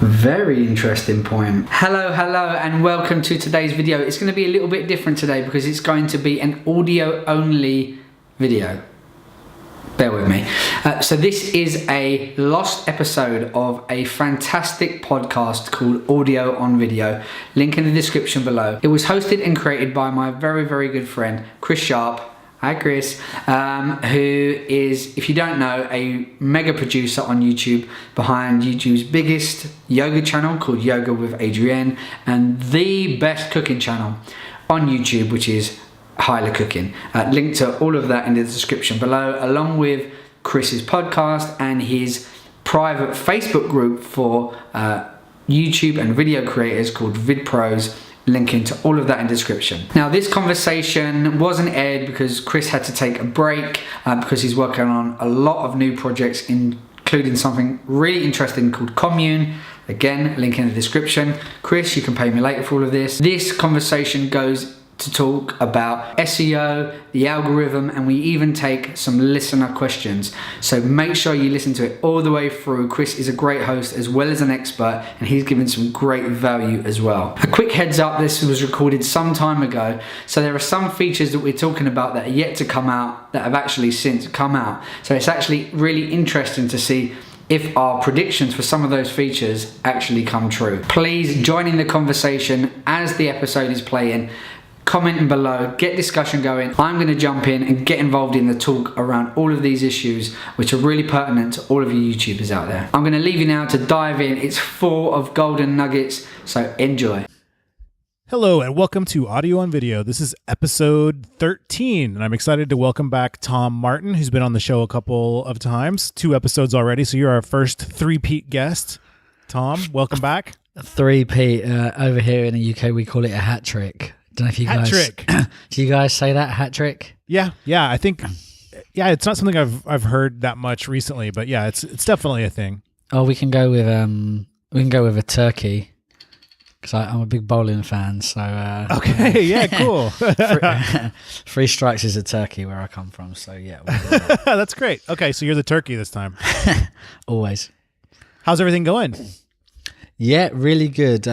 Very interesting point. Hello and welcome to today's video. It's going to be a little bit different today because it's going to be an audio only video. Bear with me. So this is a lost episode of a fantastic podcast called Audio on Video. Link in the description below. It was hosted and created by my very good friend Chris Sharpe. Hi Chris, who is, if you don't know, a mega producer on YouTube behind YouTube's biggest yoga channel called Yoga with Adrienne and the best cooking channel on YouTube, which is Hyla Cooking. Link to all of that in the description below, along with Chris's podcast and his private Facebook group for YouTube and video creators called VidPros. Link into all of that in the description. Now this conversation wasn't aired because Chris had to take a break because he's working on a lot of new projects, including something really interesting called Commune. Again, link in the description. Chris, you can pay me later for all of this. This conversation goes to talk about SEO, the algorithm, and we even take some listener questions. So make sure you listen to it all the way through. Chris is a great host as well as an expert, and he's given some great value as well. A quick heads up, this was recorded some time ago, so there are some features that we're talking about that are yet to come out that have actually since come out. So it's actually really interesting to see if our predictions for some of those features actually come true. Please join in the conversation as the episode is playing. Commenting below, get discussion going. I'm going to jump in and get involved in the talk around all of these issues which are really pertinent to all of you YouTubers out there. I'm going to leave you now to dive in. It's full of golden nuggets, so enjoy. Hello and welcome to Audio on Video. This is episode 13 and I'm excited to welcome back Tom Martin, who's been on the show a couple of times, 2 episodes already, so you're our first three-peat guest. Tom, welcome back. Three-peat, over here in the UK we call it a hat trick. Don't know if you hat guys trick. Do you guys say that, hat trick? Yeah, I think it's not something I've heard that much recently, but yeah, it's definitely a thing. Oh, we can go with a turkey because I'm a big bowling fan. So okay, yeah, cool. Three strikes is a turkey where I come from. So yeah, that's great. Okay, so you're the turkey this time. Always. How's everything going? Yeah, really good.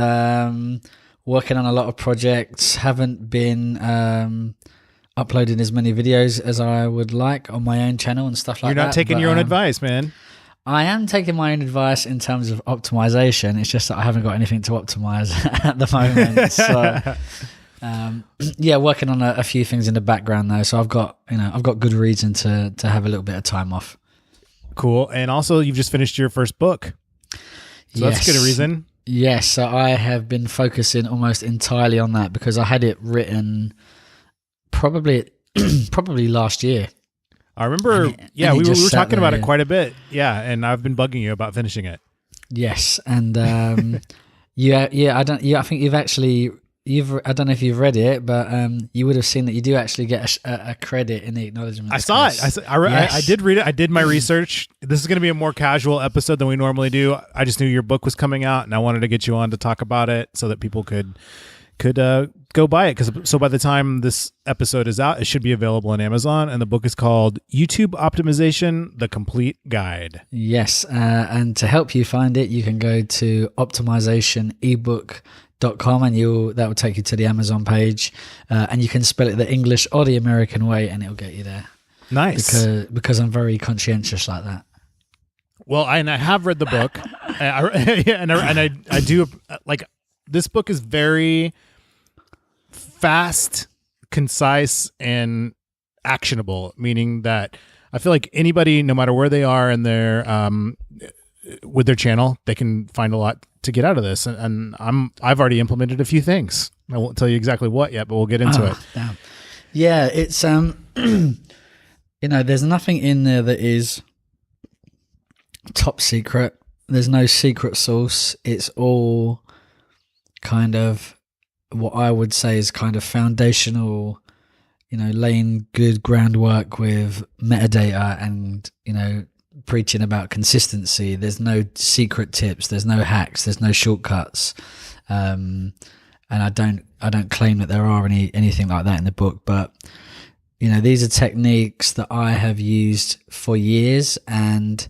Working on a lot of projects. Haven't been uploading as many videos as I would like on my own channel and stuff like that. You're not taking your own advice, man. I am taking my own advice in terms of optimization. It's just that I haven't got anything to optimize at the moment. So, yeah, working on a few things in the background though. So I've got good reason to have a little bit of time off. Cool. And also, you've just finished your first book, so yes. That's a good reason. Yes, so I have been focusing almost entirely on that because I had it written probably last year. I remember, we were talking about it quite a bit. Yeah, and I've been bugging you about finishing it. Yes, and I think I don't know if you've read it, but you would have seen that you do actually get a credit in the acknowledgement. I saw it. I did read it. I did my research. This is going to be a more casual episode than we normally do. I just knew your book was coming out, and I wanted to get you on to talk about it so that people could go buy it. So by the time this episode is out, it should be available on Amazon, and the book is called YouTube Optimization: The Complete Guide. Yes, and to help you find it, you can go to optimizationebook.com and that will take you to the Amazon page, and you can spell it the English or the American way and it'll get you there. Nice. Because I'm very conscientious like that. Well, I have read the book. I do like this book is very fast, concise, and actionable, meaning that I feel like anybody, no matter where they are in their with their channel, they can find a lot to get out of this, and I've already implemented a few things. I won't tell you exactly what yet, but we'll get into it. Damn. Yeah, it's there's nothing in there that is top secret. There's no secret sauce. It's all kind of what I would say is kind of foundational, laying good groundwork with metadata and, preaching about consistency. There's no secret tips, there's no hacks, there's no shortcuts. And I don't claim that there are anything like that in the book, but these are techniques that I have used for years, and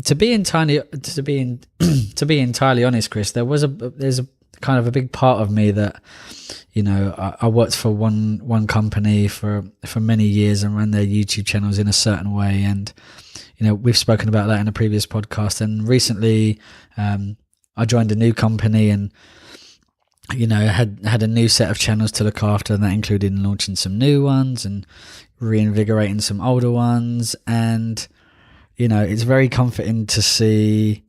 to be entirely honest, Chris, there's a kind of a big part of me that, you know, I worked for one company for many years and ran their YouTube channels in a certain way, and you know, we've spoken about that in a previous podcast. And recently, I joined a new company, and you know, had a new set of channels to look after, and that included launching some new ones and reinvigorating some older ones. And you know, it's very comforting to see,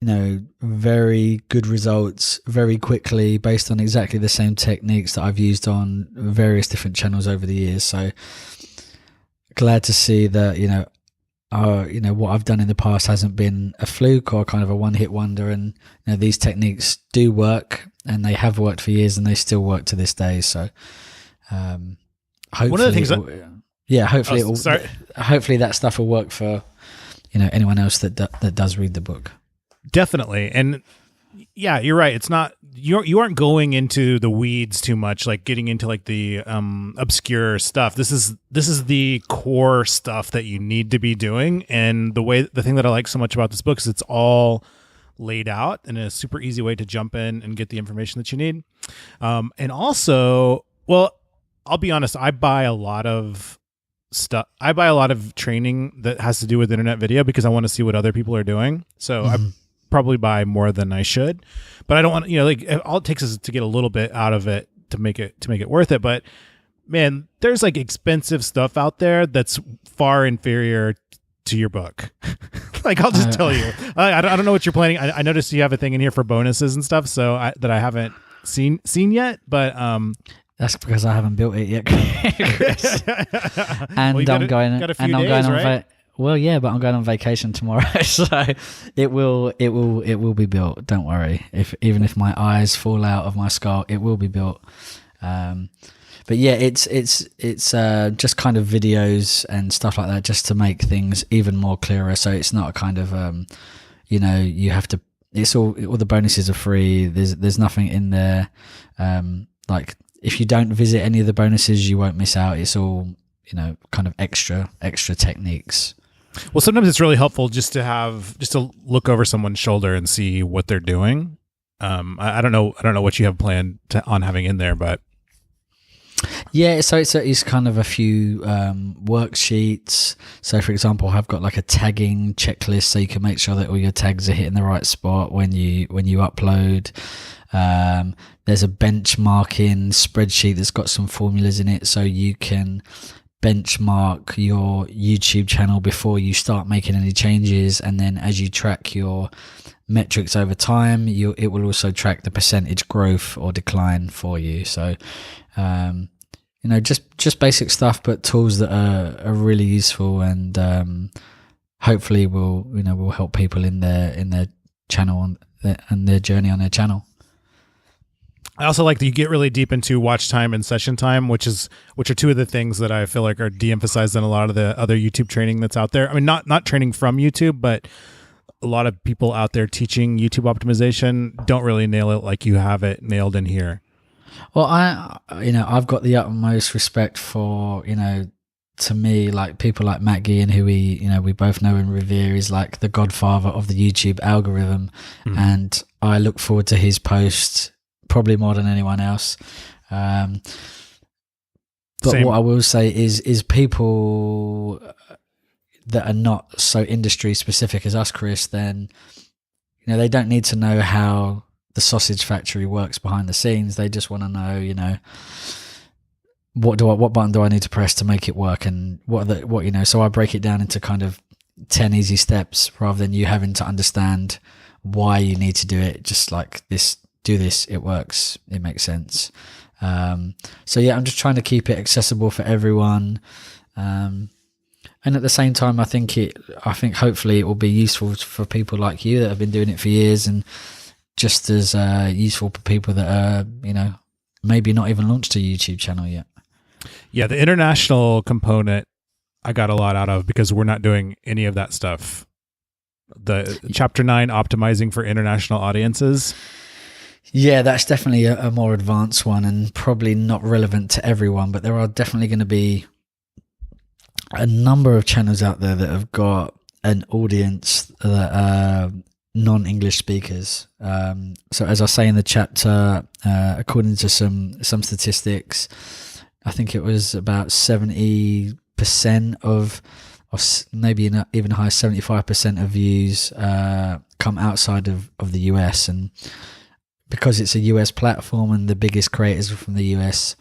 you know, very good results very quickly based on exactly the same techniques that I've used on various different channels over the years. So glad to see that, you know, what I've done in the past hasn't been a fluke or kind of a one-hit wonder, and you know, these techniques do work, and they have worked for years, and they still work to this day. So hopefully, one of the things hopefully that stuff will work for, you know, anyone else that does read the book. Definitely. And yeah, you're right. It's not, you aren't going into the weeds too much, like getting into like the obscure stuff. This is the core stuff that you need to be doing. And the thing that I like so much about this book is it's all laid out in a super easy way to jump in and get the information that you need. And also, well, I'll be honest, I buy a lot of stuff. I buy a lot of training that has to do with internet video because I want to see what other people are doing. So I probably buy more than I should, but I don't want, you know, like all it takes is to get a little bit out of it to make it worth it. But man, there's like expensive stuff out there that's far inferior to your book. Like, I'll just tell you, I don't know what you're planning. I noticed you have a thing in here for bonuses and stuff. So that I haven't seen yet, but, that's because I haven't built it yet, Chris. And well, I'm going on well, yeah, but I'm going on vacation tomorrow, so it will be built. Don't worry. Even if my eyes fall out of my skull, it will be built. But yeah, it's just kind of videos and stuff like that, just to make things even more clearer. So it's not a kind of you know, you have to. It's all the bonuses are free. There's nothing in there. Like, if you don't visit any of the bonuses, you won't miss out. It's all, you know, kind of extra techniques. Well, sometimes it's really helpful just to look over someone's shoulder and see what they're doing. I don't know what you have planned on having in there, but yeah, so it's kind of a few worksheets. So for example, I've got like a tagging checklist, so you can make sure that all your tags are hitting the right spot when you upload. There's a benchmarking spreadsheet that's got some formulas in it, so you can benchmark your YouTube channel before you start making any changes, and then as you track your metrics over time, it will also track the percentage growth or decline for you. So you know, just basic stuff, but tools that are really useful, and hopefully will help people in their channel and their journey on their channel. I also like that you get really deep into watch time and session time, which are two of the things that I feel like are de-emphasized in a lot of the other YouTube training that's out there. I mean, not training from YouTube, but a lot of people out there teaching YouTube optimization don't really nail it like you have it nailed in here. Well, I've got the utmost respect for, you know, to me, like people like Matt Guillen, who we both know and revere, is like the godfather of the YouTube algorithm. And I look forward to his posts probably more than anyone else. But Same. What I will say is people that are not so industry specific as us, Chris, then, you know, they don't need to know how the sausage factory works behind the scenes. They just want to know, you know, what button do I need to press to make it work, and what you know. So I break it down into kind of 10 easy steps rather than you having to understand why you need to do it. Just like this, do this, it works, it makes sense. So yeah, I'm just trying to keep it accessible for everyone. And at the same time, I think hopefully it will be useful for people like you that have been doing it for years, and just as useful for people that are, you know, maybe not even launched a YouTube channel yet. Yeah, the international component I got a lot out of, because we're not doing any of that stuff. The chapter 9, optimizing for international audiences. Yeah, that's definitely a more advanced one, and probably not relevant to everyone, but there are definitely going to be a number of channels out there that have got an audience that are non-English speakers. So as I say in the chapter, according to some statistics, I think it was about 70% of, or maybe even higher, 75% of views come outside of the US. And because it's a US platform and the biggest creators are from the US,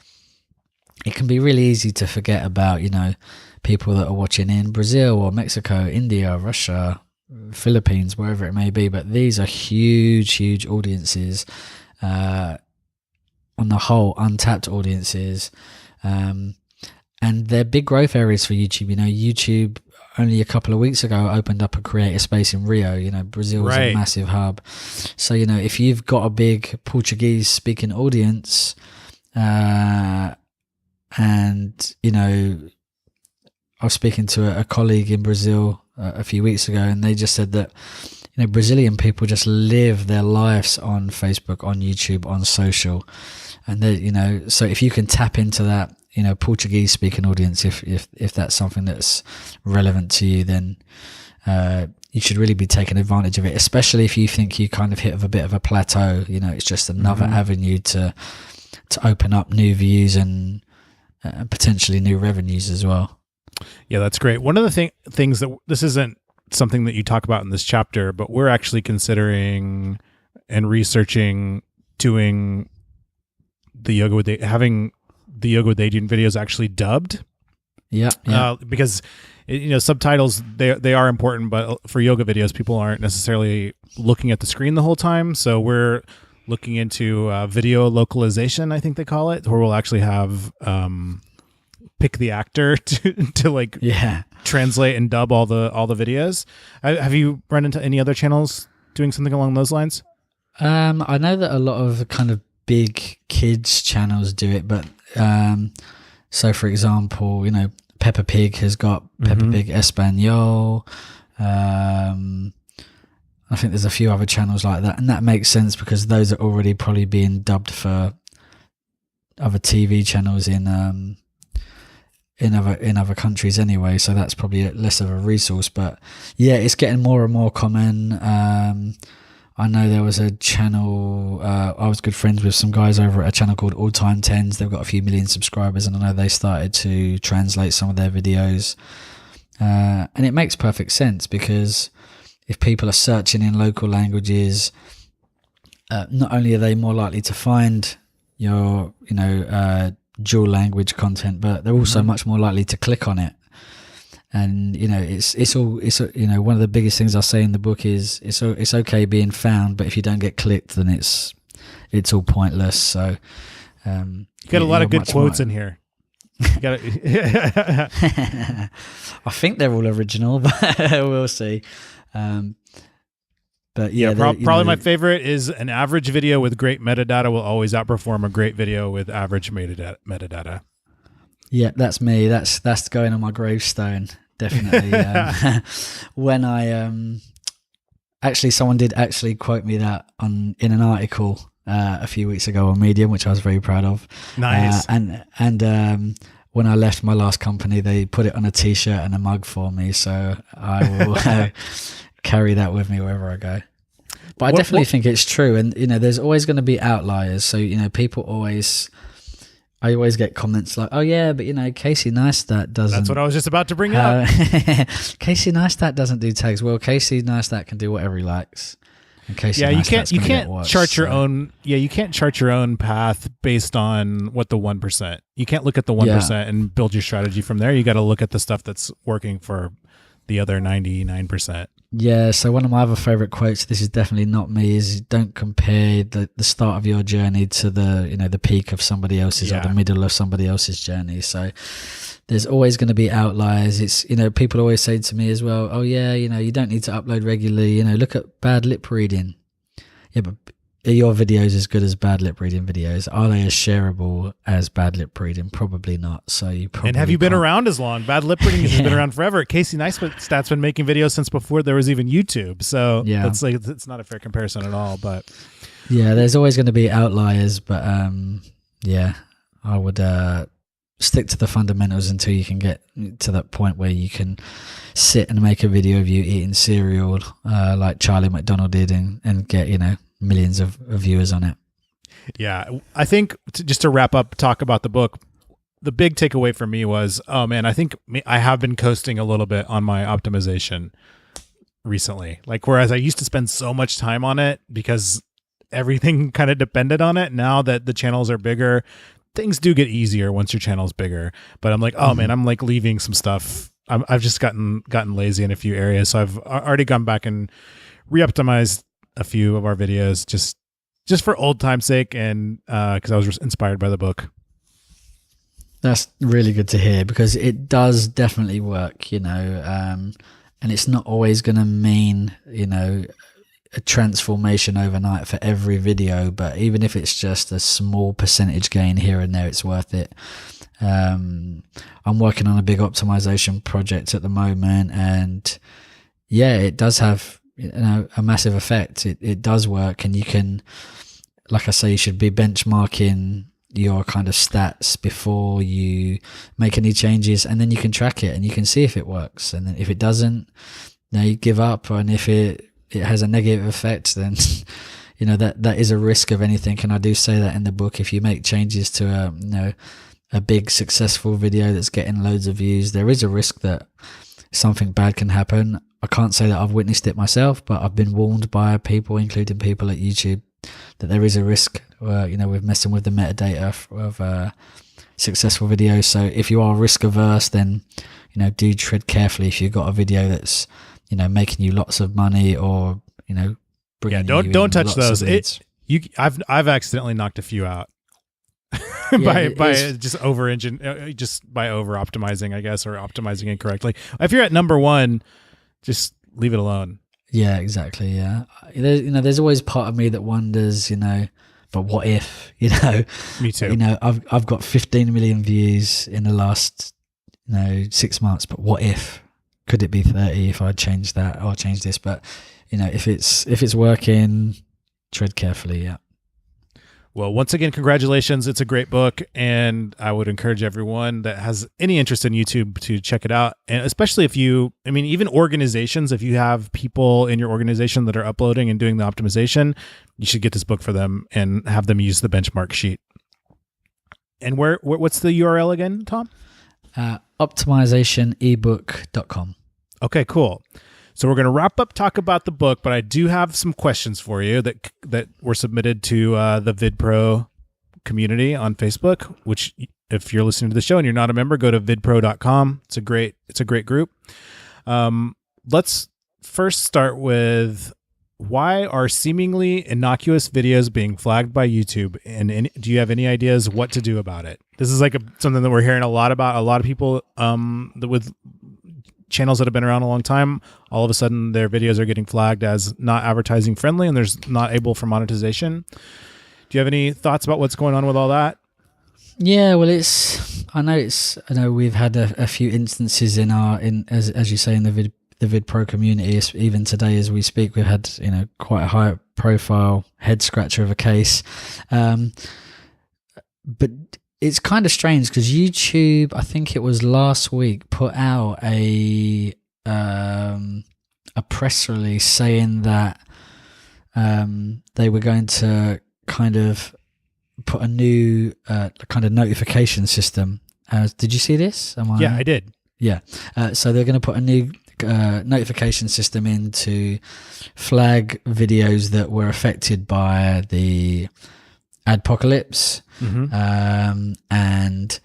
it can be really easy to forget about, people that are watching in Brazil or Mexico, India, Russia, Philippines, wherever it may be. But these are huge audiences, on the whole, untapped audiences. And they're big growth areas for YouTube. YouTube only a couple of weeks ago opened up a creator space in Rio. Brazil is a massive hub. So, if you've got a big Portuguese speaking audience, and, I was speaking to a colleague in Brazil a few weeks ago, and they just said that, Brazilian people just live their lives on Facebook, on YouTube, on social. And they, so if you can tap into that, Portuguese speaking audience, if that's something that's relevant to you, then you should really be taking advantage of it, especially if you think you kind of hit a bit of a plateau. It's just another avenue to open up new views and potentially new revenues as well. Yeah, that's great. One of the things that this isn't something that you talk about in this chapter, but we're actually considering and researching doing the yoga with having the yoga with Adrian videos actually dubbed. Yeah. Because subtitles, they are important, but for yoga videos, people aren't necessarily looking at the screen the whole time. So we're looking into video localization, I think they call it, where we'll actually have pick the actor to translate and dub all the videos. Have you run into any other channels doing something along those lines? I know that a lot of kind of big kids channels do it, but so for example, Peppa Pig has got Peppa Pig Espanol. I think there's a few other channels like that, and that makes sense because those are already probably being dubbed for other TV channels in other countries anyway. So that's probably less of a resource. But yeah, it's getting more and more common. I know there was a channel, I was good friends with some guys over at a channel called All Time Tens. They've got a few million subscribers, and I know they started to translate some of their videos. And it makes perfect sense because if people are searching in local languages, not only are they more likely to find your, dual language content, but they're also much more likely to click on it. And it's one of the biggest things I say in the book is it's okay being found, but if you don't get clicked, then it's all pointless. So you got a lot of good quotes in here. You got I think they're all original, but we'll see. But yeah, probably my favorite is an average video with great metadata will always outperform a great video with average metadata. Yeah, that's me. That's going on my gravestone, definitely. When I actually, someone did actually quote me that in an article a few weeks ago on Medium, which I was very proud of. Nice. And when I left my last company, they put it on a T-shirt and a mug for me, so I will carry that with me wherever I go. But I definitely think it's true, and there's always going to be outliers. So people always. I always get comments like, "Oh yeah, but Casey Neistat doesn't." That's what I was just about to bring up. Casey Neistat doesn't do tags. Well, Casey Neistat can do whatever he likes. And Casey you can't chart your own. Yeah, you can't chart your own path based on what the 1%. You can't look at the 1% and build your strategy from there. You got to look at the stuff that's working for the other 99%. Yeah, so one of my other favorite quotes, this is definitely not me, is don't compare the start of your journey to the peak of somebody else's or the middle of somebody else's journey. So there's always going to be outliers. It's people always say to me as well, oh yeah, you don't need to upload regularly, look at bad lip reading. Yeah, but are your videos as good as bad lip reading videos? Are they as shareable as bad lip reading? Probably not. So you probably. And have you been around as long? Bad lip reading has been around forever. Casey Neistat's been making videos since before there was even YouTube. So it's not a fair comparison at all. But yeah, there's always going to be outliers. But I would stick to the fundamentals until you can get to that point where you can sit and make a video of you eating cereal like Charlie McDonald did and get, millions of viewers on it. Yeah. I think just to wrap up, talk about the book, the big takeaway for me was, oh man, I think I have been coasting a little bit on my optimization recently. Like, whereas I used to spend so much time on it because everything kind of depended on it. Now that the channels are bigger, things do get easier once your channel's bigger. But I'm like, oh man, I'm like leaving some stuff. I've just gotten lazy in a few areas. So I've already gone back and re-optimized a few of our videos just for old time's sake, and because I was inspired by the book. That's really good to hear, because it does definitely work, and it's not always going to mean, a transformation overnight for every video, but even if it's just a small percentage gain here and there, it's worth it. I'm working on a big optimization project at the moment, and yeah, it does have a massive effect. It does work, and you can, like I say, you should be benchmarking your kind of stats before you make any changes, and then you can track it and you can see if it works, and then if it doesn't, you give up, and if it has a negative effect, then that is a risk of anything. And I do say that in the book, if you make changes to a big successful video that's getting loads of views, there is a risk that something bad can happen. I can't say that I've witnessed it myself, but I've been warned by people, including people at YouTube, that there is a risk, with messing with the metadata of successful videos. So if you are risk averse, then, do tread carefully if you've got a video that's, making you lots of money, or, bringing don't touch those. I've accidentally knocked a few out by over optimizing, I guess, or optimizing incorrectly. If you're at number one, just leave it alone. Yeah, exactly. Yeah. There's always part of me that wonders, but what if, Me too. I've got 15 million views in the last, 6 months, but what if? Could it be 30 if I change that or change this? But, if it's working, tread carefully. Yeah. Well, once again, congratulations. It's a great book, and I would encourage everyone that has any interest in YouTube to check it out. And especially even organizations, if you have people in your organization that are uploading and doing the optimization, you should get this book for them and have them use the benchmark sheet. And what's the URL again, Tom? Optimizationebook.com. Okay, cool. So we're going to wrap up talk about the book, but I do have some questions for you that were submitted to the VidPro community on Facebook, which if you're listening to the show and you're not a member, go to vidpro.com. It's a great group. Let's first start with, why are seemingly innocuous videos being flagged by YouTube? And do you have any ideas what to do about it? This is like something that we're hearing a lot about. A lot of people with channels that have been around a long time, all of a sudden their videos are getting flagged as not advertising friendly, and there's not able for monetization. Do you have any thoughts about what's going on with all that? Yeah, well, I know we've had a few instances as you say, in the VidPro community. Even today as we speak, we've had quite a high profile head scratcher of a case, but it's kind of strange because YouTube, I think it was last week, put out a press release saying that they were going to kind of put a new kind of notification system. Did you see this? Yeah, I did. Yeah. So they're going to put a new notification system in to flag videos that were affected by the adpocalypse. Mm-hmm. And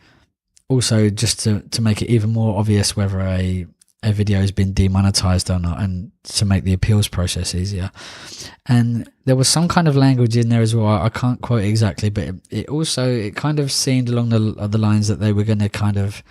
also just to make it even more obvious whether a video has been demonetized or not, and to make the appeals process easier. And there was some kind of language in there as well. I can't quote it exactly, but it kind of seemed along the lines that they were going to kind of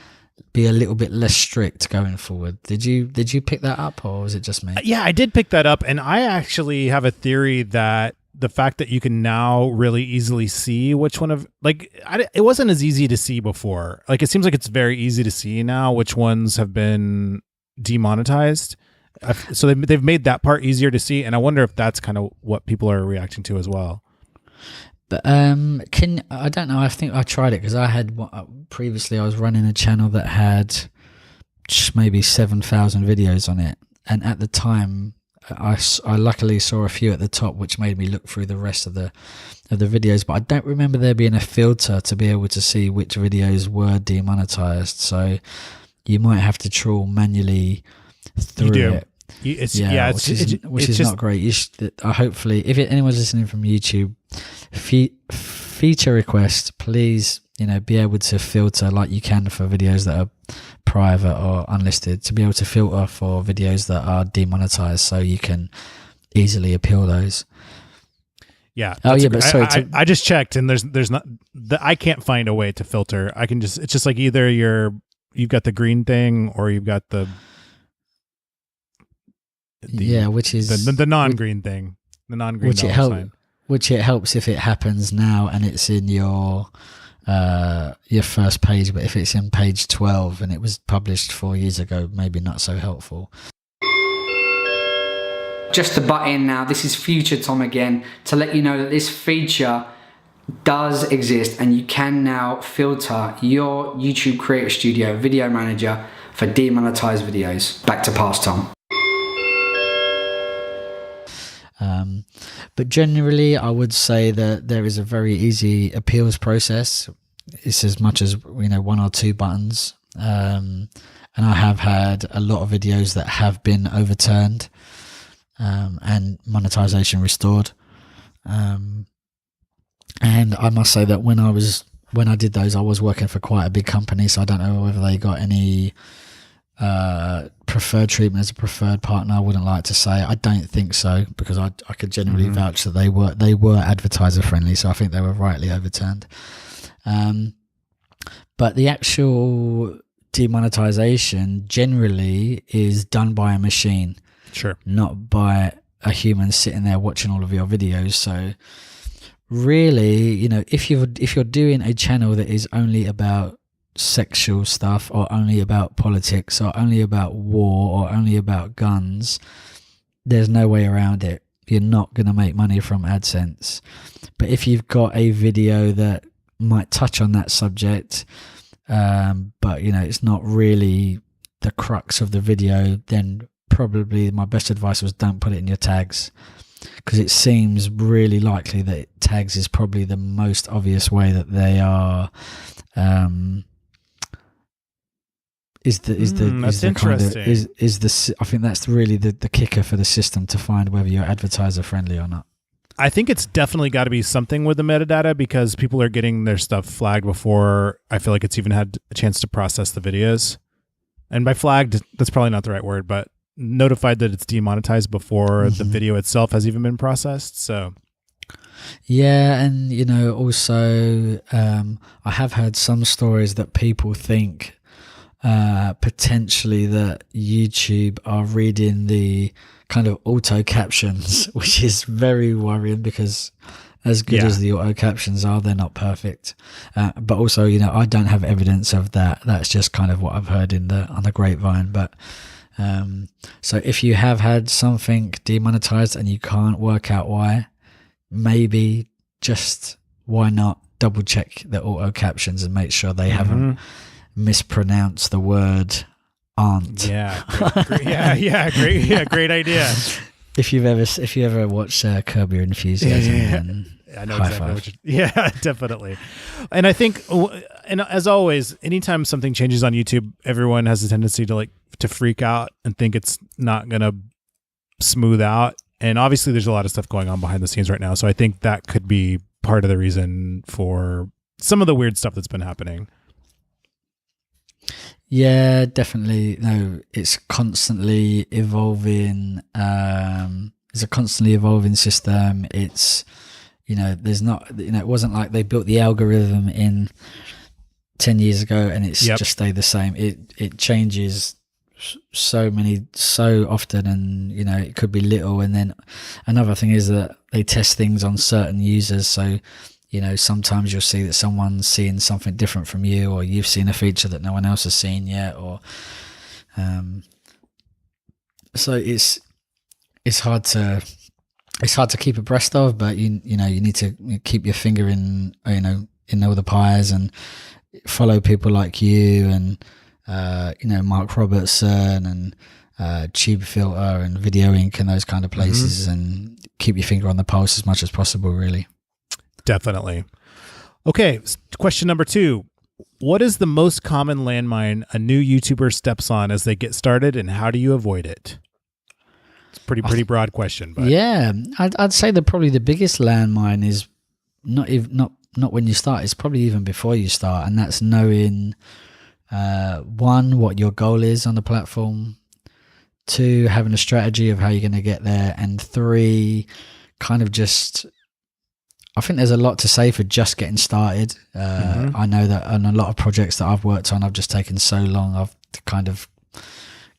be a little bit less strict going forward. Did you pick that up, or was it just me? Yeah, I did pick that up, and I actually have a theory that the fact that you can now really easily see which one of, it wasn't as easy to see before. Like, it seems like it's very easy to see now which ones have been demonetized. So they've made that part easier to see, and I wonder if that's kind of what people are reacting to as well. But I don't know. I think I tried it because I had previously. I was running a channel that had just maybe 7,000 videos on it, and at the time, I luckily saw a few at the top, which made me look through the rest of the videos. But I don't remember there being a filter to be able to see which videos were demonetized. So you might have to trawl manually through it. Which is not great. You should, hopefully, if anyone's listening from YouTube, feature request, please, be able to filter like you can for videos that are private or unlisted, to be able to filter for videos that are demonetized, so you can easily appeal those. Yeah. Oh yeah, but sorry. I just checked, and there's not. I can't find a way to filter. It's just like either you've got the green thing or you've got the which is the non-green thing, the non-green which sign. Which it helps if it happens now and it's in your first page, but if it's in page 12 and it was published 4 years ago, maybe not so helpful. Just to butt in now, this is Future Tom again, to let you know that this feature does exist and you can now filter your YouTube Creator Studio Video Manager for demonetized videos. Back to past Tom. But generally, I would say that there is a very easy appeals process. It's as much as 1 or 2 buttons, and I have had a lot of videos that have been overturned and monetization restored. And I must say that when I did those, I was working for quite a big company, so I don't know whether they got any preferred treatment as a preferred partner. I wouldn't like to say. I don't think so, because I could generally vouch that they were advertiser friendly, so I think they were rightly overturned. But the actual demonetization generally is done by a machine, sure, not by a human sitting there watching all of your videos. So really, if you're doing a channel that is only about sexual stuff, or only about politics, or only about war, or only about guns, there's no way around it. You're not going to make money from AdSense. But if you've got a video that might touch on that subject, but it's not really the crux of the video, then probably my best advice was don't put it in your tags, because it seems really likely that tags is probably the most obvious way that they are I think that's really the kicker for the system to find whether you're advertiser friendly or not. I think it's definitely got to be something with the metadata, because people are getting their stuff flagged before I feel like it's even had a chance to process the videos. And by flagged, that's probably not the right word, but notified that it's demonetized before the video itself has even been processed. So yeah, and also I have heard some stories that people think potentially that YouTube are reading the kind of auto captions, which is very worrying, because as good as the auto captions are, they're not perfect. But also, I don't have evidence of that. That's just kind of what I've heard on the grapevine. But so if you have had something demonetized and you can't work out why, maybe just why not double check the auto captions and make sure they haven't mispronounce the word aunt. Great idea. If you ever watched Curb Your Enthusiasm, then I know high exactly five. Definitely. And I think, and as always, anytime something changes on YouTube, everyone has a tendency to freak out and think it's not gonna smooth out. And obviously there's a lot of stuff going on behind the scenes right now, so I think that could be part of the reason for some of the weird stuff that's been happening. Yeah, definitely. No, it's constantly evolving. It's a constantly evolving system. It's, there's not, it wasn't like they built the algorithm in 10 years ago and it's just stayed the same. It changes so often, and it could be little. And then another thing is that they test things on certain users. So sometimes you'll see that someone's seeing something different from you, or you've seen a feature that no one else has seen yet, or so it's hard to it's hard to keep abreast of, but you need to keep your finger in all the pies and follow people like you and Mark Robertson and Tube Filter and Video Inc. and those kind of places, and keep your finger on the pulse as much as possible, really. Definitely. Okay, question number 2. What is the most common landmine a new YouTuber steps on as they get started, and how do you avoid it? It's a pretty broad question. But. Yeah, I'd say that probably the biggest landmine is not when you start. It's probably even before you start, and that's knowing 1, what your goal is on the platform, 2, having a strategy of how you're going to get there, and 3, kind of just. I think there's a lot to say for just getting started. I know that on a lot of projects that I've worked on, I've just taken so long. I've kind of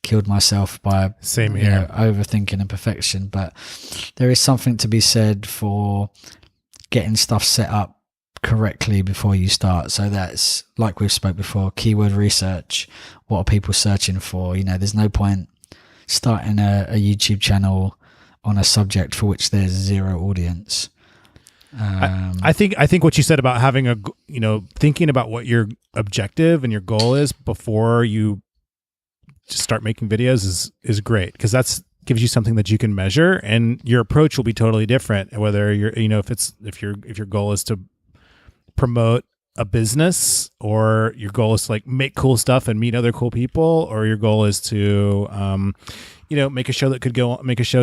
killed myself by Same here. Overthinking and perfection. But there is something to be said for getting stuff set up correctly before you start. So that's, like we've spoke before, keyword research. What are people searching for? There's no point starting a YouTube channel on a subject for which there's zero audience. I think what you said about having thinking about what your objective and your goal is before you just start making videos is great, because that's gives you something that you can measure, and your approach will be totally different. Whether if your goal is to promote a business, or your goal is to like make cool stuff and meet other cool people, or your goal is to make a show,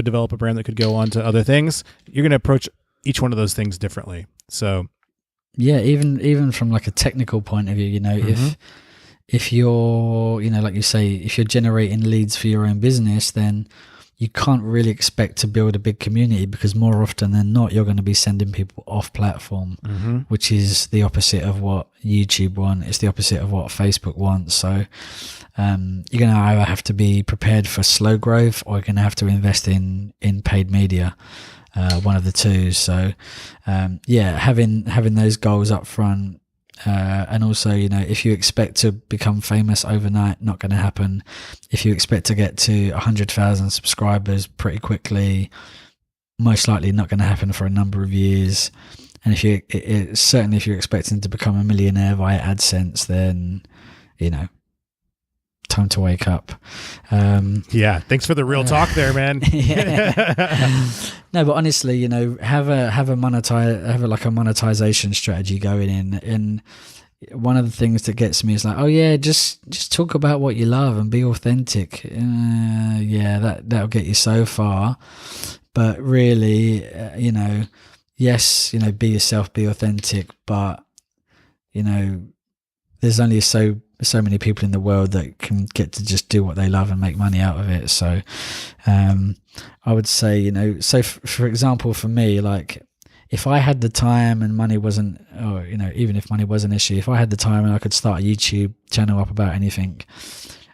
develop a brand that could go on to other things, you're going to approach each one of those things differently. So yeah, even from like a technical point of view, if you're, like you say, if you're generating leads for your own business, then you can't really expect to build a big community, because more often than not, you're going to be sending people off platform, which is the opposite of what YouTube want. It's the opposite of what Facebook wants. So you're going to either have to be prepared for slow growth, or you're going to have to invest in paid media. One of the two. So having those goals up front, and also if you expect to become famous overnight, not going to happen. If you expect to get to 100,000 subscribers pretty quickly, most likely not going to happen for a number of years. And certainly if you're expecting to become a millionaire via AdSense, then time to wake up. Thanks for the real talk there, man. No, but honestly, have a monetization strategy going in. And one of the things that gets me is like, oh yeah, just talk about what you love and be authentic. That'll get you so far. But really, yes, be yourself, be authentic. But there's only so many people in the world that can get to just do what they love and make money out of it. So I would say, for example, for me, like if I had the time and money wasn't, or even if money was an issue, if I had the time and I could start a YouTube channel up about anything,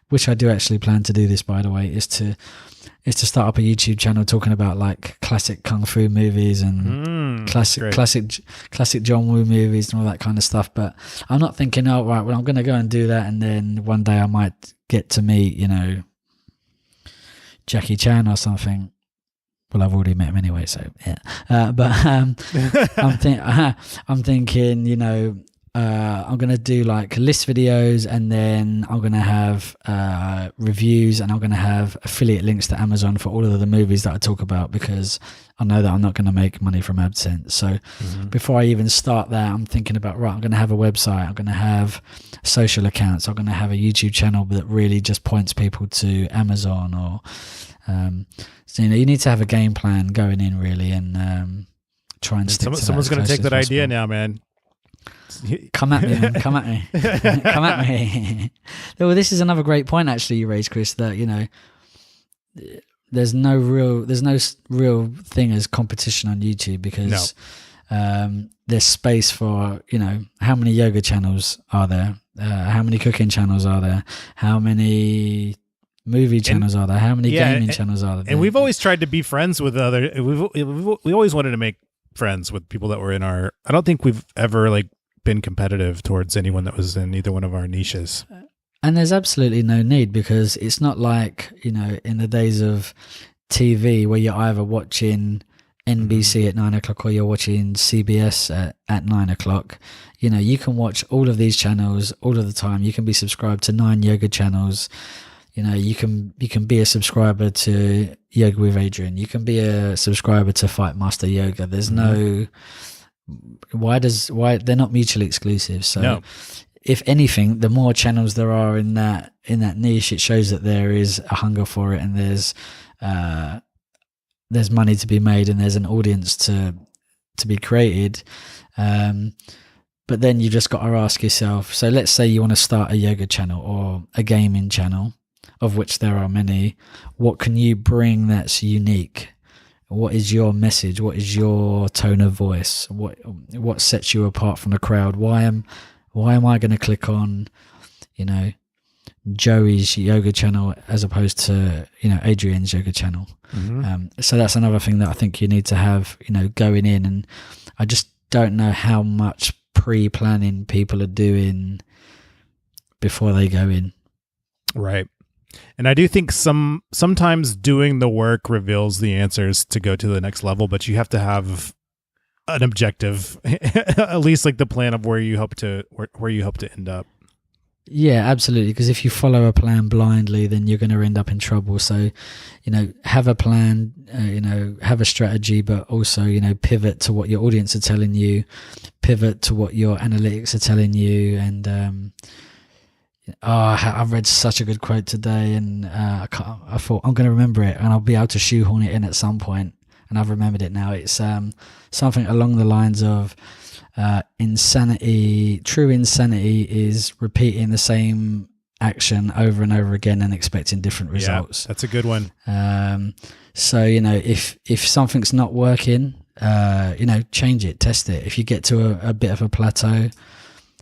which I do actually plan to do this, by the way, is to start up a YouTube channel talking about like classic kung fu movies and classic John Woo movies and all that kind of stuff. But I'm not thinking, oh right, well I'm going to go and do that, and then one day I might get to meet Jackie Chan or something. Well, I've already met him anyway, so yeah. I'm thinking, I'm going to do like list videos, and then I'm going to have reviews, and I'm going to have affiliate links to Amazon for all of the movies that I talk about, because I know that I'm not going to make money from AdSense. So before I even start that, I'm thinking about, right, I'm going to have a website, I'm going to have social accounts, I'm going to have a YouTube channel that really just points people to Amazon, or so you need to have a game plan going in, really, and try and stick to that. Someone's going to take that idea now, man. Come at me, man. Come at me. Come at me. Well, this is another great point, actually, you raised, Chris, that, there's no real thing as competition on YouTube, because there's space for, how many yoga channels are there? How many cooking channels are there? How many movie channels are there? How many gaming channels are there? And we've always tried to be friends with other, we always wanted to make friends with people that were in our, I don't think we've ever been competitive towards anyone that was in either one of our niches. And there's absolutely no need, because it's not like, in the days of TV where you're either watching NBC at 9 o'clock, or you're watching CBS at 9 o'clock, you know, you can watch all of these channels all of the time. You can be subscribed to 9 yoga channels. You know, you can be a subscriber to Yoga with Adrian. You can be a subscriber to Fight Master Yoga. There's no, why they're not mutually exclusive. So No. if anything, the more channels there are in that niche, it shows that there is a hunger for it, and there's money to be made, and there's an audience to be created. But then you just got to ask yourself, so let's say you want to start a yoga channel or a gaming channel, of which there are many. What can you bring that's unique? What is your message? What is your tone of voice? What sets you apart from the crowd? Why am I going to click on, you know, Joey's yoga channel as opposed to, you know, Adrian's yoga channel? So that's another thing that I think you need to have, you know, going in. And I just don't know how much pre-planning people are doing before they go in. Right. And I do think sometimes doing the work reveals the answers to go to the next level, but you have to have an objective, at least like the plan of where you hope to end up. Yeah, absolutely. Because if you follow a plan blindly, then you're going to end up in trouble. So, you know, have a plan, you know, have a strategy, but also, you know, pivot to what your audience are telling you, pivot to what your analytics are telling you. And, I've read such a good quote today, and I thought I'm going to remember it, and I'll be able to shoehorn it in at some point. And I've remembered it now. It's something along the lines of, true insanity is repeating the same action over and over again and expecting different results. Yeah, that's a good one. So, you know, if something's not working, you know, change it, test it. If you get to a bit of a plateau,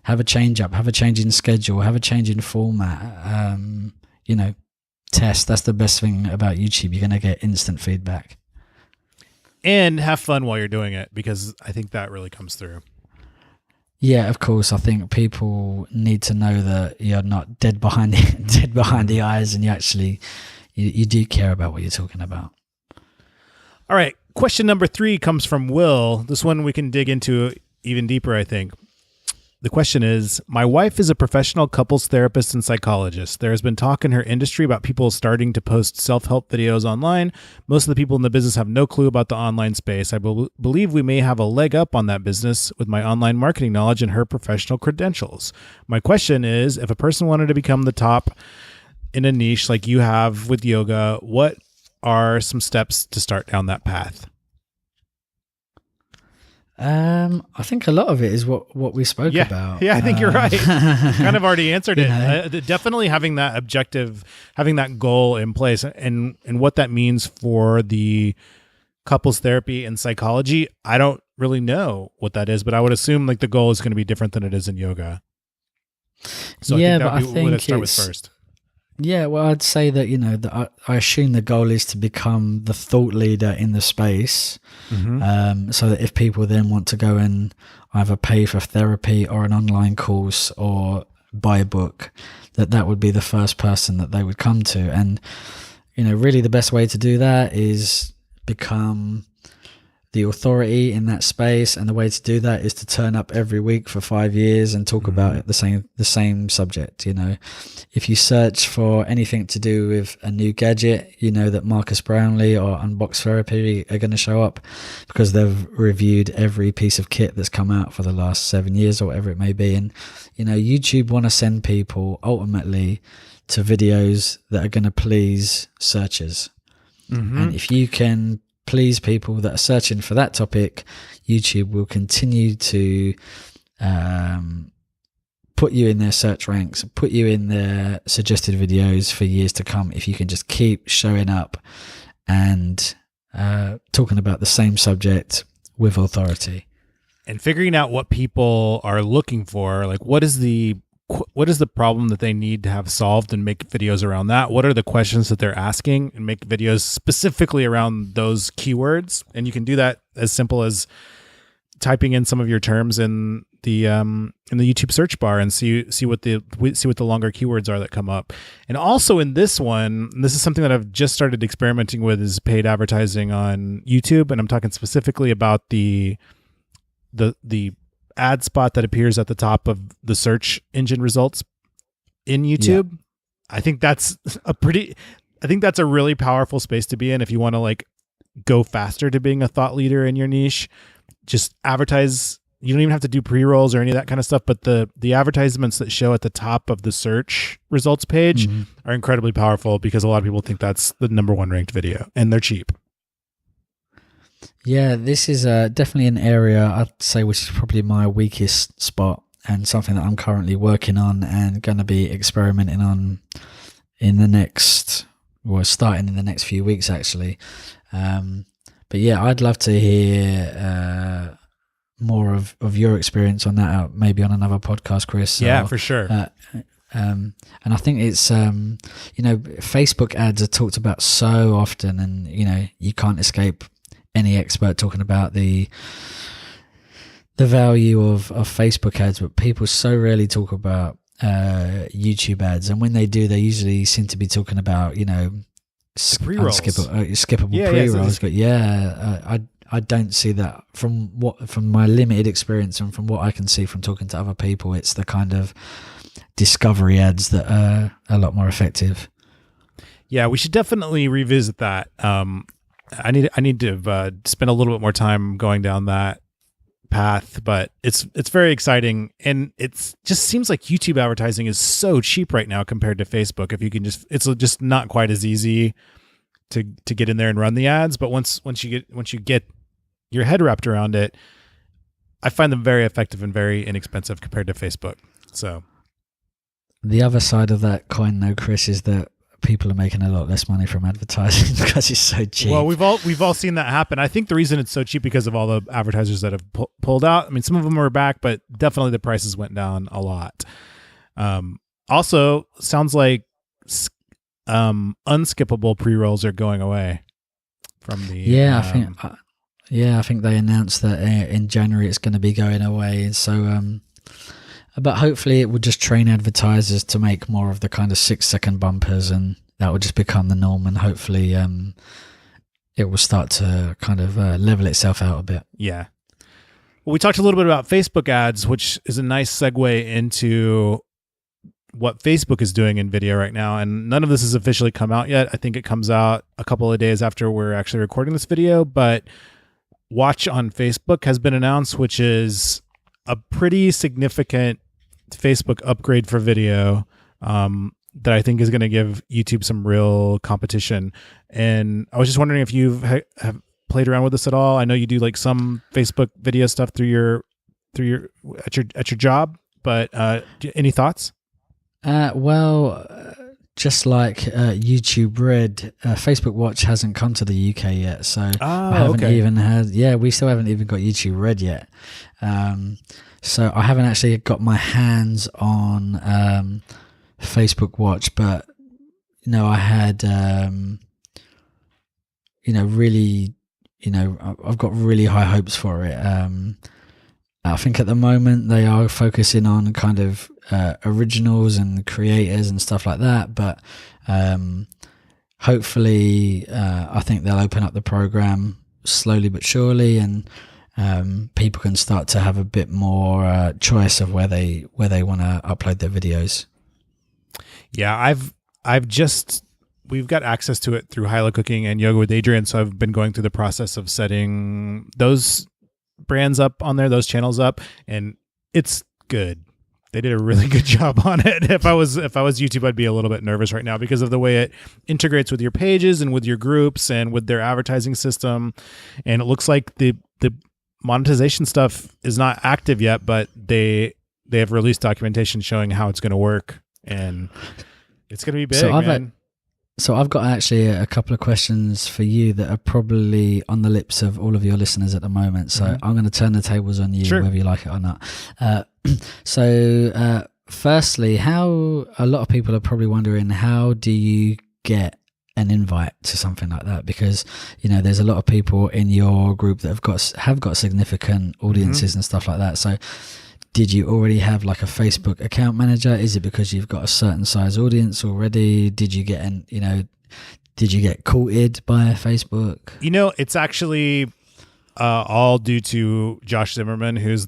have a change up, have a change in schedule, have a change in format, you know, test. That's the best thing about YouTube. You're going to get instant feedback. And have fun while you're doing it, because I think that really comes through. Yeah, of course. I think people need to know that you're not dead behind the eyes, and you actually you do care about what you're talking about. All right. Question number 3 comes from Will. This one we can dig into even deeper, I think. The question is, my wife is a professional couples therapist and psychologist. There has been talk in her industry about people starting to post self-help videos online. Most of the people in the business have no clue about the online space. I believe we may have a leg up on that business with my online marketing knowledge and her professional credentials. My question is, if a person wanted to become the top in a niche like you have with yoga, what are some steps to start down that path? I think a lot of it is what we spoke about. Yeah, I think you're right. Kind of already answered it. know. Definitely having that objective, having that goal in place, and what that means for the couples therapy and psychology. I don't really know what that is, but I would assume like the goal is going to be different than it is in yoga. So Yeah, I but I think that would be what I'd think start with it's- first. Yeah, well, I'd say that, you know, that I assume the goal is to become the thought leader in the space. So that if people then want to go and either pay for therapy or an online course or buy a book, that would be the first person that they would come to. And, you know, really the best way to do that is become the authority in that space, and the way to do that is to turn up every week for 5 years and talk about the same subject. You know, if you search for anything to do with a new gadget, you know that Marcus Brownlee or Unbox Therapy are going to show up, because they've reviewed every piece of kit that's come out for the last 7 years or whatever it may be. And, you know, YouTube want to send people ultimately to videos that are going to please searchers. And if you can please people that are searching for that topic, YouTube will continue to put you in their search ranks, put you in their suggested videos for years to come, if you can just keep showing up and talking about the same subject with authority. And figuring out what people are looking for, like what is the problem that they need to have solved, and make videos around that. What are the questions that they're asking, and make videos specifically around those keywords. And you can do that as simple as typing in some of your terms in the YouTube search bar and see what the longer keywords are that come up. And also in this one, and this is something that I've just started experimenting with, is paid advertising on YouTube, and I'm talking specifically about the ad spot that appears at the top of the search engine results in YouTube. Yeah. I think that's a really powerful space to be in if you want to like go faster to being a thought leader in your niche. Just advertise. You don't even have to do pre-rolls or any of that kind of stuff, but the advertisements that show at the top of the search results page are incredibly powerful because a lot of people think that's the number one ranked video, and they're cheap. Yeah, this is definitely an area I'd say which is probably my weakest spot, and something that I'm currently working on and going to be experimenting on starting in the next few weeks, actually. But yeah, I'd love to hear more of your experience on that, maybe on another podcast, Chris. Yeah, for sure. And I think it's, Facebook ads are talked about so often, and, you can't escape any expert talking about the value of Facebook ads, but people so rarely talk about YouTube ads, and when they do, they usually seem to be talking about pre-rolls. skippable pre-rolls. But I don't see that from my limited experience and from what I can see from talking to other people. It's the kind of discovery ads that are a lot more effective. Yeah, we should definitely revisit that. I need to spend a little bit more time going down that path, but it's very exciting, and it just seems like YouTube advertising is so cheap right now compared to Facebook. If you can it's just not quite as easy to get in there and run the ads, but once you get your head wrapped around it, I find them very effective and very inexpensive compared to Facebook. So the other side of that coin, though, Chris, is that people are making a lot less money from advertising because it's so cheap. Well, we've all seen that happen. I think the reason it's so cheap because of all the advertisers that have pulled out. I mean, some of them are back, but definitely the prices went down a lot. Also, sounds like unskippable pre-rolls are going away from the. I think they announced that in January it's going to be going away. So, but hopefully it will just train advertisers to make more of the kind of 6-second bumpers, and that will just become the norm. And hopefully, it will start to kind of level itself out a bit. Yeah. Well, we talked a little bit about Facebook ads, which is a nice segue into what Facebook is doing in video right now. And none of this has officially come out yet. I think it comes out a couple of days after we're actually recording this video, but Watch on Facebook has been announced, which is a pretty significant Facebook upgrade for video that I think is going to give YouTube some real competition. And I was just wondering if you've have played around with this at all. I know you do like some Facebook video stuff through your at your job, but any thoughts? Just like YouTube Red, Facebook Watch hasn't come to the UK yet, so I haven't even had. Yeah, we still haven't even got YouTube Red yet. So I haven't actually got my hands on Facebook Watch, but I had I've got really high hopes for it. I think at the moment they are focusing on kind of originals and creators and stuff like that, but hopefully I think they'll open up the program slowly but surely, and people can start to have a bit more choice of where they want to upload their videos. Yeah, we've got access to it through Hyla Cooking and Yoga with Adrian, so I've been going through the process of setting those brands up on there, those channels up, and it's good. They did a really good job on it. If I was YouTube, I'd be a little bit nervous right now because of the way it integrates with your pages and with your groups and with their advertising system. And it looks like the monetization stuff is not active yet, but they have released documentation showing how it's going to work, and it's going to be big. So I've got actually a couple of questions for you that are probably on the lips of all of your listeners at the moment. So I'm going to turn the tables on you, sure, whether you like it or not. Firstly, how a lot of people are probably wondering, how do you get an invite to something like that, because there's a lot of people in your group that have got significant audiences and stuff like that. So did you already have like a Facebook account manager? Is it because you've got a certain size audience already? Did you get did you get courted by Facebook? It's actually all due to Josh Zimmerman, who's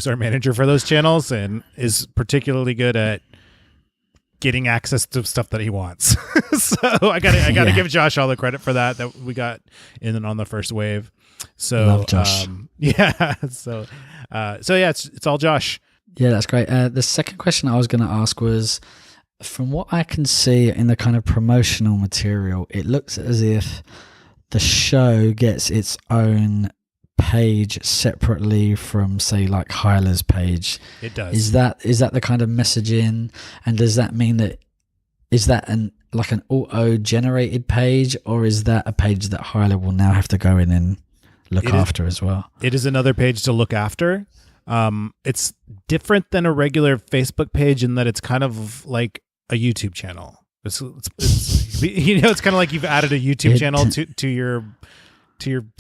our manager for those channels, and is particularly good at getting access to stuff that he wants. So I gotta give Josh all the credit for that we got in on the first wave. So love Josh. So it's all Josh. Yeah, that's great. The second question I was going to ask was, from what I can see in the kind of promotional material, it looks as if the show gets its own page separately from, say, like Hyla's page. It does. Is that the kind of messaging, and does that mean that is that an auto-generated page, or is that a page that Hyla will now have to go in and look after as well? It is another page to look after. It's different than a regular Facebook page in that it's kind of like a YouTube channel. It's it's kind of like you've added a YouTube channel to your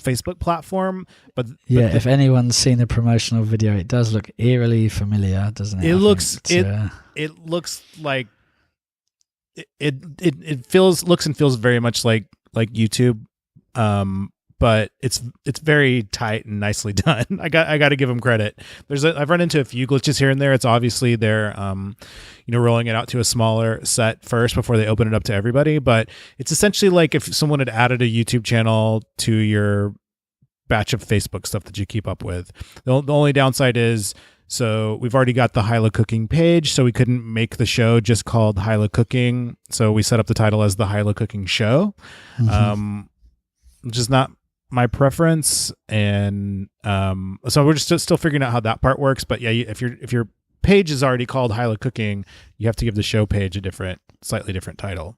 Facebook platform. But if anyone's seen the promotional video, it does look eerily familiar, doesn't it? It looks like it looks and feels very much like YouTube. But it's very tight and nicely done. I got to give them credit. I've run into a few glitches here and there. It's obviously they're rolling it out to a smaller set first before they open it up to everybody. But it's essentially like if someone had added a YouTube channel to your batch of Facebook stuff that you keep up with. The only downside is, so we've already got the Hyla Cooking page, so we couldn't make the show just called Hyla Cooking. So we set up the title as the Hyla Cooking Show, which is not my preference, and so we're just still figuring out how that part works. But yeah, if your page is already called Hyla Cooking, you have to give the show page a slightly different title.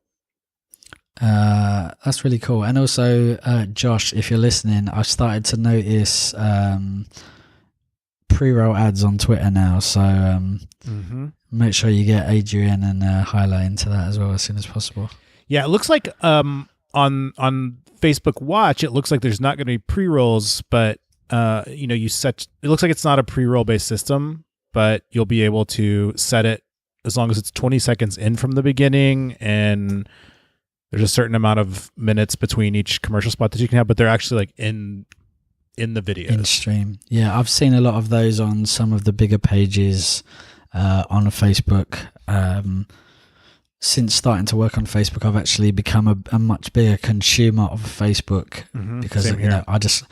That's really cool. And also, Josh, if you're listening, I've started to notice pre-roll ads on Twitter now, so make sure you get Adrian and Hyla into that as well as soon as possible. Yeah, it looks like on Facebook Watch, it looks like there's not going to be pre-rolls, but it looks like it's not a pre-roll based system, but you'll be able to set it as long as it's 20 seconds in from the beginning, and there's a certain amount of minutes between each commercial spot that you can have, but they're actually like in the video. In stream. Yeah, I've seen a lot of those on some of the bigger pages on Facebook. Since starting to work on Facebook, I've actually become a much bigger consumer of Facebook because I just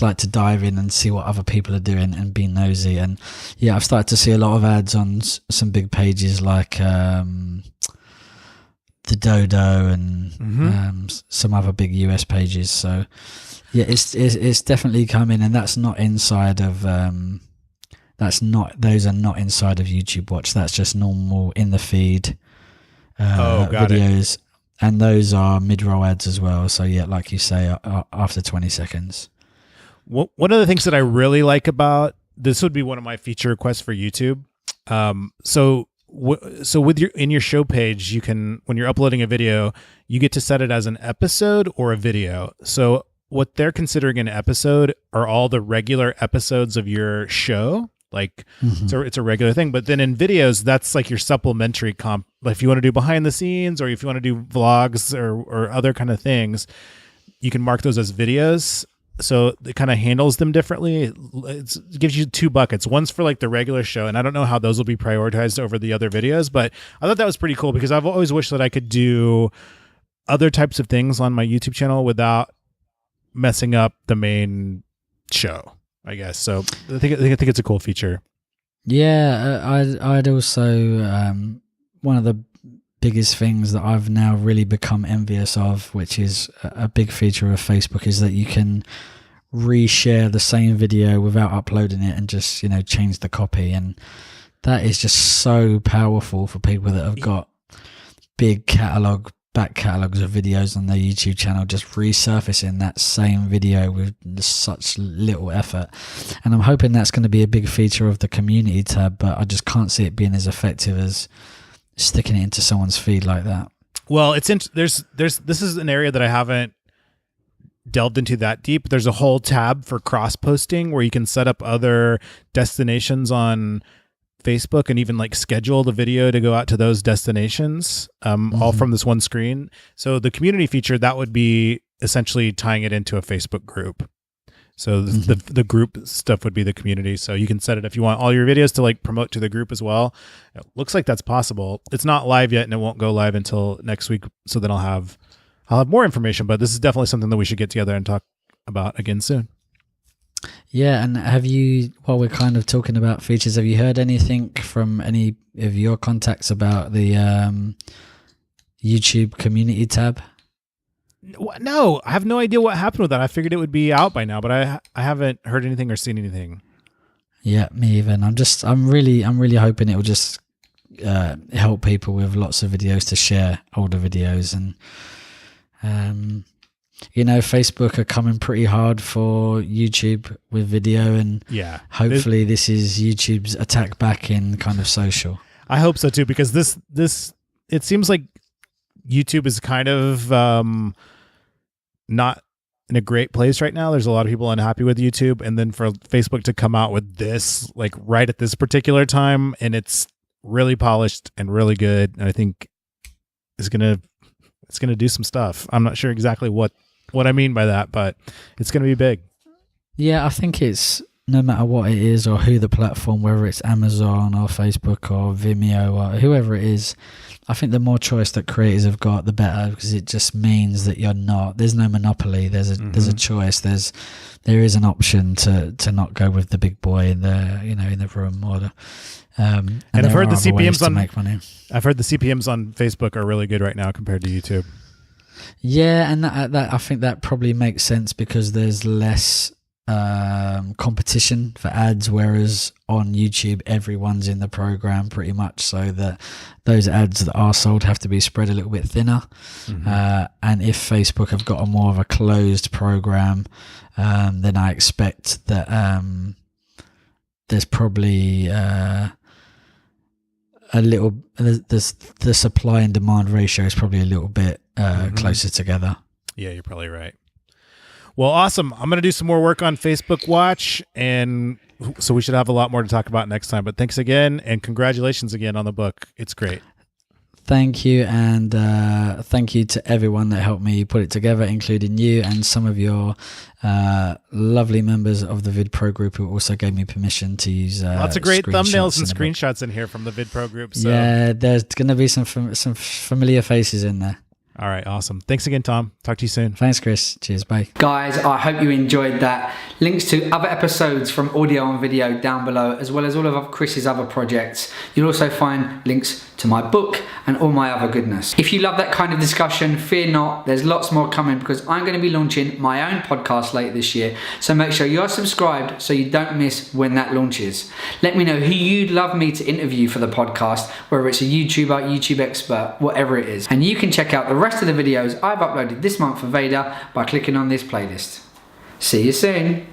like to dive in and see what other people are doing and be nosy. And yeah, I've started to see a lot of ads on some big pages like the Dodo and some other big US pages. So yeah, it's definitely coming, and that's not inside of those are not inside of YouTube Watch. That's just normal in the feed. Videos, and those are mid-roll ads as well. So yeah, like you say, after 20 seconds. One of the things that I really like about this would be one of my feature requests for YouTube. So with your show page, you can, when you're uploading a video, you get to set it as an episode or a video. So what they're considering an episode are all the regular episodes of your show. Like, so it's a regular thing. But then in videos, that's like your supplementary comp. Like if you want to do behind the scenes, or if you want to do vlogs or other kind of things, you can mark those as videos. So it kind of handles them differently. It gives you two buckets. One's for like the regular show, and I don't know how those will be prioritized over the other videos, but I thought that was pretty cool because I've always wished that I could do other types of things on my YouTube channel without messing up the main show, I guess. So I think it's a cool feature. Yeah, I'd also one of the biggest things that I've now really become envious of, which is a big feature of Facebook, is that you can reshare the same video without uploading it and just change the copy, and that is just so powerful for people that have got big back catalogs of videos on their YouTube channel, just resurfacing that same video with such little effort. And I'm hoping that's going to be a big feature of the community tab, but I just can't see it being as effective as sticking it into someone's feed like that. Well, there's this is an area that I haven't delved into that deep. There's a whole tab for cross posting where you can set up other destinations on Facebook and even like schedule the video to go out to those destinations, all from this one screen. So the community feature, that would be essentially tying it into a Facebook group. So the group stuff would be the community. So you can set it if you want all your videos to like promote to the group as well. It looks like that's possible. It's not live yet and it won't go live until next week. So then I'll have more information, but this is definitely something that we should get together and talk about again soon. Yeah, and have you, while we're kind of talking about features, have you heard anything from any of your contacts about the YouTube community tab? No, I have no idea what happened with that. I figured it would be out by now, but I haven't heard anything or seen anything. Yeah, me even. I'm really hoping it will just help people with lots of videos to share older videos. And Facebook are coming pretty hard for YouTube with video, and hopefully this is YouTube's attack back in kind of social. I hope so too, because this it seems like YouTube is kind of not in a great place right now. There's a lot of people unhappy with YouTube, and then for Facebook to come out with this like right at this particular time, and it's really polished and really good, and I think it's gonna do some stuff. I'm not sure exactly what I mean by that, but it's gonna be big. Yeah, I think it's no matter what it is or who the platform, whether it's Amazon or Facebook or Vimeo or whoever it is, I think the more choice that creators have got, the better, because it just means that there's no monopoly. There's a choice. There is an option to not go with the big boy in the room or the. And I've heard the CPMs on make money. I've heard the CPMs on Facebook are really good right now compared to YouTube. Yeah, and that I think that probably makes sense because there's less competition for ads, whereas on YouTube everyone's in the program pretty much, so that those ads that are sold have to be spread a little bit thinner. And if Facebook have got a more of a closed program, then I expect that there's probably the supply and demand ratio is probably a little bit closer together. Yeah, you're probably right. Well, awesome. I'm going to do some more work on Facebook Watch, and so we should have a lot more to talk about next time. But thanks again, and congratulations again on the book. It's great. Thank you, and thank you to everyone that helped me put it together, including you and some of your lovely members of the VidPro group who also gave me permission to use lots of great thumbnails and screenshots in here from the VidPro group. So. Yeah, there's going to be some familiar faces in there. All right, awesome. Thanks again, Tom. Talk to you soon. Thanks, Chris. Cheers, bye. Guys, I hope you enjoyed that. Links to other episodes from audio and video down below, as well as all of Chris's other projects. You'll also find links to my book and all my other goodness. If you love that kind of discussion, fear not, there's lots more coming because I'm going to be launching my own podcast later this year. So make sure you're subscribed so you don't miss when that launches. Let me know who you'd love me to interview for the podcast, whether it's a YouTuber, YouTube expert, whatever it is. And you can check out the rest of the videos I've uploaded this month for Veda by clicking on this playlist. See you soon.